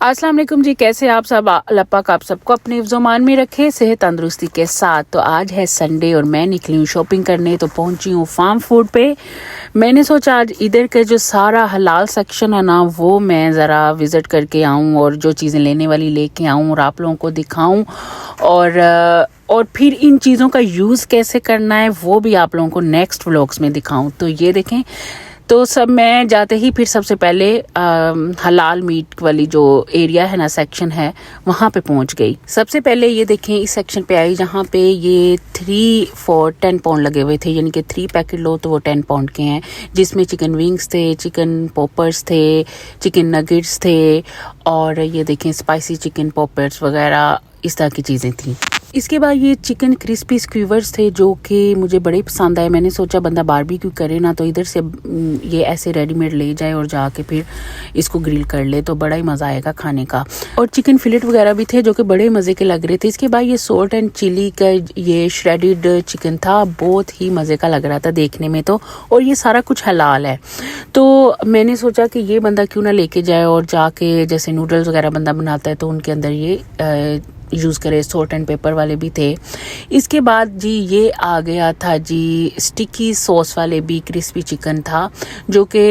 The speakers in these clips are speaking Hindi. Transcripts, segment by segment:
अस्सलाम वालेकुम जी, कैसे आप सब। अल्लाह पाक आप सबको अपने हिफ्ज़-ओ-मान में रखे, सेहत तंदुरुस्ती के साथ। तो आज है संडे और मैं निकली हूँ शॉपिंग करने, तो पहुँची हूँ फार्म फूड पे। मैंने सोचा आज इधर के जो सारा हलाल सेक्शन है ना, वो मैं ज़रा विज़िट करके आऊँ और जो चीज़ें लेने वाली लेके आऊँ और आप लोगों को दिखाऊँ और फिर इन चीज़ों का यूज़ कैसे करना है वो भी आप लोगों को नेक्स्ट व्लॉग्स में दिखाऊँ। तो ये देखें, तो सब मैं जाते ही फिर सबसे पहले हलाल मीट वाली जो एरिया है ना, सेक्शन है, वहाँ पे पहुँच गई। सबसे पहले ये देखें, इस सेक्शन पे आई जहाँ पे ये 3 for 10 पाउंड लगे हुए थे, यानी कि 3 पैकेट लो तो वो 10 पाउंड के हैं, जिसमें चिकन विंग्स थे, चिकन पॉपर्स थे, चिकन नगेट्स थे और ये देखें स्पाइसी चिकन पॉपर्स वगैरह इस तरह की चीज़ें थी। इसके बाद ये चिकन क्रिस्पी स्क्यूवर्स थे जो कि मुझे बड़े पसंद आए। मैंने सोचा बंदा बारबेक्यू करे ना तो इधर से ये ऐसे रेडीमेड ले जाए और जाके फिर इसको ग्रिल कर ले, तो बड़ा ही मज़ा आएगा खाने का। और चिकन फिलेट वगैरह भी थे जो कि बड़े मज़े के लग रहे थे। इसके बाद ये सोल्ट एंड चिली का ये श्रेडिड चिकन था, बहुत ही मज़े का लग रहा था देखने में तो। और ये सारा कुछ हलाल है, तो मैंने सोचा कि ये बंदा क्यों ना लेके जाए और जाके जैसे नूडल्स वगैरह बंदा बनाता है तो उनके अंदर ये यूज़ करे। सॉल्ट एंड पेपर वाले भी थे। इसके बाद जी ये आ गया था जी स्टिकी सॉस वाले भी क्रिस्पी चिकन था, जो कि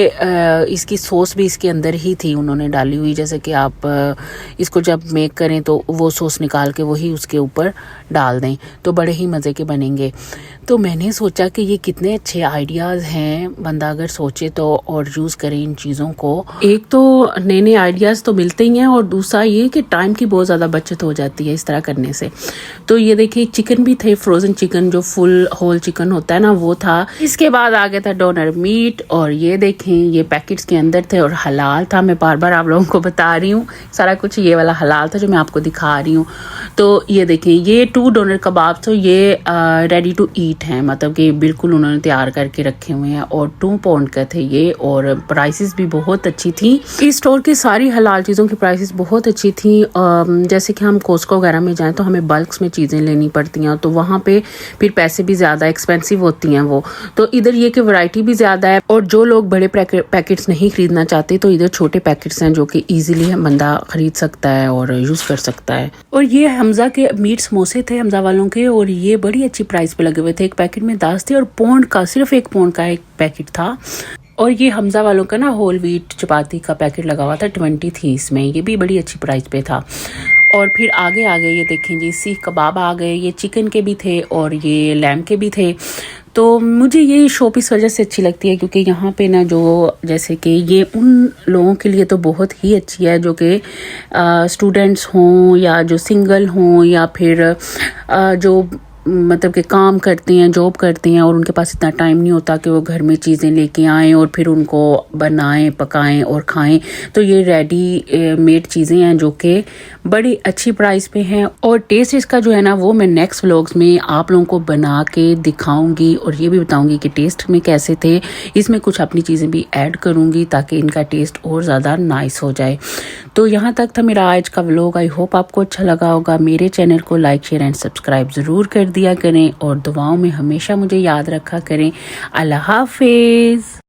इसकी सॉस भी इसके अंदर ही थी उन्होंने डाली हुई। जैसे कि आप इसको जब मेक करें तो वो सॉस निकाल के वही उसके ऊपर डाल दें, तो बड़े ही मज़े के बनेंगे। तो मैंने सोचा कि ये कितने अच्छे आइडियाज़ हैं, बंदा अगर सोचे तो और यूज़ करे इन चीज़ों को। एक तो नए नए आइडियाज़ तो मिलते ही हैं और दूसरा ये कि टाइम की बहुत ज़्यादा बचत हो जाती है इस तरह करने से। तो ये देखिए चिकन भी थे, फ्रोज़न चिकन जो फुल होल चिकन होता है ना, वो था। इसके बाद आ गया था डोनर मीट और ये देखें ये पैकेट्स के अंदर थे और हलाल था। मैं बार बार आप लोगों को बता रही हूँ, सारा कुछ ये वाला हलाल था जो मैं आपको दिखा रही हूँ। तो ये देखें ये 2 डोनर कबाब तो ये रेडी टू ईट हैं, मतलब कि बिल्कुल उन्होंने तैयार करके रखे हुए हैं और 2 पाउंड का थे ये। और प्राइसेस भी बहुत अच्छी थी। इस स्टोर की सारी हलाल चीज़ों की प्राइसेस बहुत अच्छी थी। जैसे कि हम कोस्को वगैरह में जाएं तो हमें बल्क्स में चीज़ें लेनी पड़ती हैं, तो वहाँ पे फिर पैसे भी ज़्यादा एक्सपेंसिव होती हैं वो। तो इधर ये कि वैरायटी भी ज़्यादा है और जो लोग बड़े पैकेट्स नहीं खरीदना चाहते तो इधर छोटे पैकेट्स हैं जो कि ईजिली बंदा खरीद सकता है और यूज़ कर सकता है। और ये हमजा के मीट समोसे थे हमजा वालों के, और ये बड़ी अच्छी प्राइस पे लगे हुए थे। एक पैकेट में 10 थे और पौंड का, सिर्फ 1 पौंड का एक पैकेट था। और ये हमजा वालों का ना होल व्हीट चपाती का पैकेट लगा हुआ था, 20 थी इसमें, ये भी बड़ी अच्छी प्राइस पे था। और फिर आगे ये देखें जी सीख कबाब आ गए, ये चिकन के भी थे और ये लैम के भी थे। तो मुझे ये शॉप इस वजह से अच्छी लगती है क्योंकि यहाँ पे ना जो जैसे कि ये उन लोगों के लिए तो बहुत ही अच्छी है जो कि स्टूडेंट्स हों या जो सिंगल हों या फिर जो मतलब कि काम करते हैं, जॉब करते हैं और उनके पास इतना टाइम नहीं होता कि वो घर में चीज़ें लेके आएँ और फिर उनको बनाएं, पकाएं और खाएं। तो ये रेडी मेड चीज़ें हैं जो कि बड़ी अच्छी प्राइस पे हैं। और टेस्ट इसका जो है ना वो मैं नेक्स्ट व्लॉग्स में आप लोगों को बना के दिखाऊंगी और ये भी बताऊंगी कि टेस्ट में कैसे थे। इसमें कुछ अपनी चीज़ें भी ऐड करूंगी ताकि इनका टेस्ट और ज़्यादा नाइस हो जाए। तो यहाँ तक था मेरा आज का व्लॉग। आई होप आपको अच्छा लगा होगा। मेरे चैनल को लाइक शेयर एंड सब्सक्राइब ज़रूर कर दिया करें और दुआओं में हमेशा मुझे याद रखा करें। अल्लाह हाफिज़।